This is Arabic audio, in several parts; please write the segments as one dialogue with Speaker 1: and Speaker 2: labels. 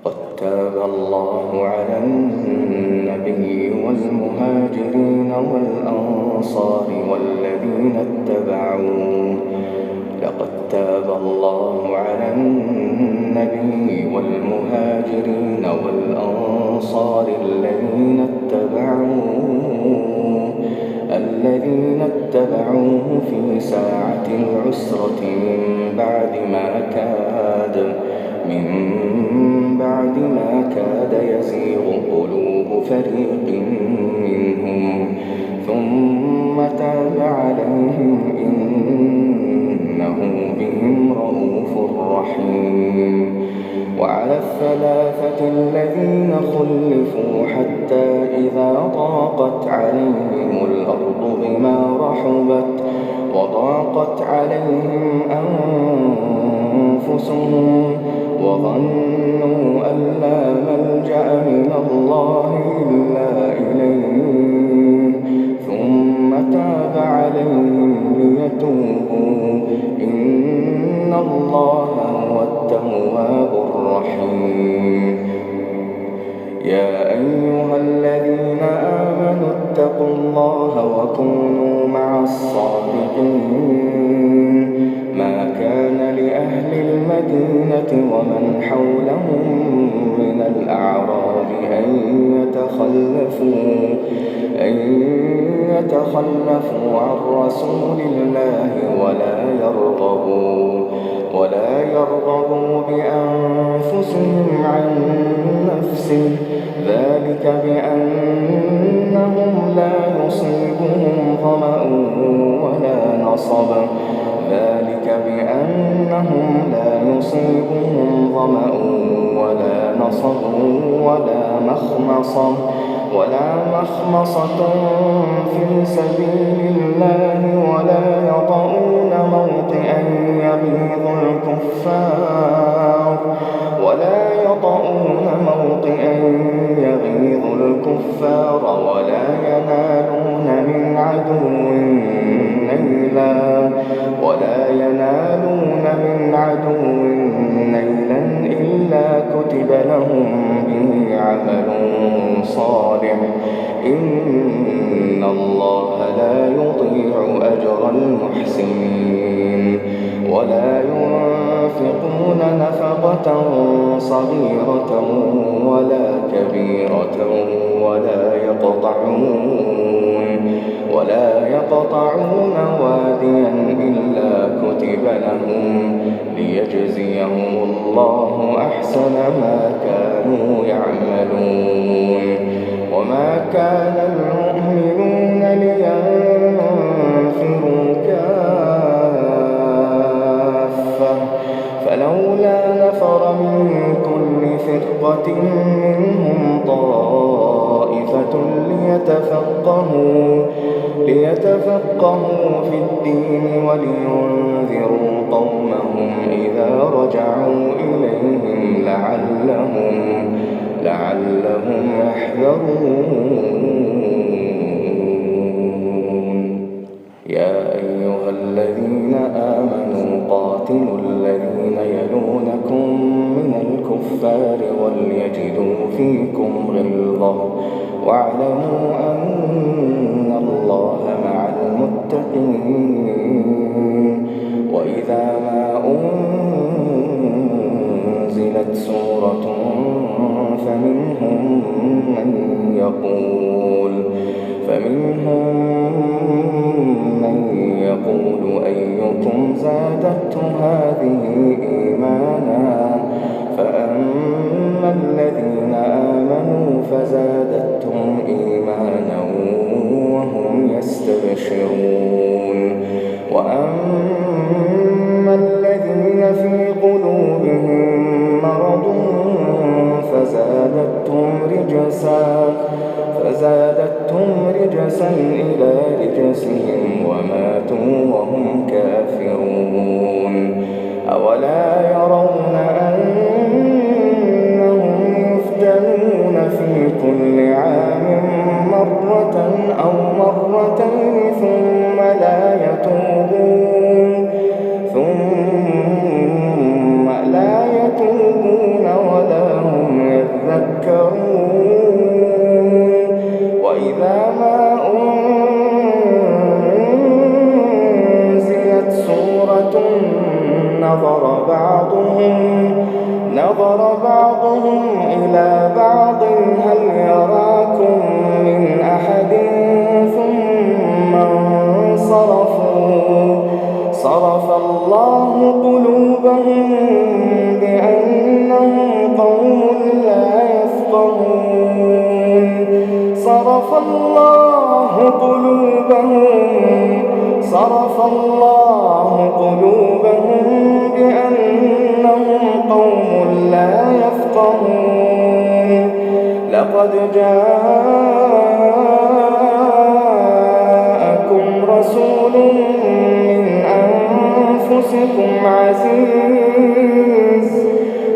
Speaker 1: قد تاب الله على النبي والمهاجرين والأنصار والذين اتبعوه لقد تاب الله على النبي والمهاجرين والأنصار الذين اتبعوه في ساعة العسرة من بعد ما كاد يزيغ قلوب فريق منهم ثم تاب عليهم إنه بهم رءوف رحيم. وعلى الثلاثة الذين خلفوا حتى إذا ضاقت عليهم الأرض بما رحبت وضاقت عليهم أنفسهم وظنوا أن لا ملجأ من الله إلا إليه ثم تاب عليهم ليتوبوا إن الله هو التواب الرحيم. يا أيها الذين آمنوا اتقوا الله وكونوا مع الصادقين. ما كان لأهل المدينة ومن حولهم من الأعراب أن يتخلفوا عن رسول الله ولا يرغبوا بأنفسهم عن نفسه ذلك بأنهم لا يصيبهم ظمأ ولا نصب ولا مخمصة في سبيل الله ولا يطؤون موطئا يغيظ الكفار ولا ينالون من عدو نيلا إلا كتب لهم به عمل صالح إن الله لا يضيع أجر المحسنين. ولا ينفقون نفقة صغيرة ولا كبيرة ولا يقطعون واديا إلا كتب لهم ليجزيهم الله أحسن ما كانوا يعملون. وما كان المؤمنون لينفروا كافة فلولا نفر من كل فرقة منهم طائفة ليتفقهوا في الدين ولينذروا قومهم إذا رجعوا إليهم لعلهم يحذرون. يا أيها الذين آمنوا قاتلوا الذين يلونكم من الكفار وليجدوا فيكم غلظة واعلموا أن الله مع المتقين. وإذا ما أنزلت سورة فمنهم من يقول أيكم زادته هذه إيمانا فأما الذين آمنوا فزادتهم إيمانا وهم يستبشرون وأما الذين في قلوبهم مرض فزادتهم رجسا إلى رجسهم وماتوا وهم كافرون. أولا يرون أنهم يفتنون في كل عام مرة أو مرتين ثم لا يتوبون ولا هم نظر بعضهم إلى بعض هل يراكم من أحد ثم انصرفوا صرف الله قلوبهم بأنهم قوم لا يفقهون صرف الله قلوبهم بأنهم قوم لا يفقهون لقد جاءكم رسول من أنفسكم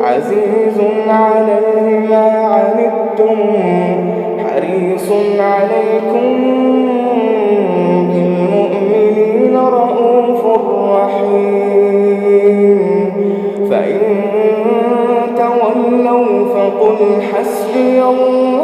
Speaker 1: عزيز عليه ما عنتم حريص عليكم بالمؤمنين رءوف رحيم فإن تولوا فقل حسبي الله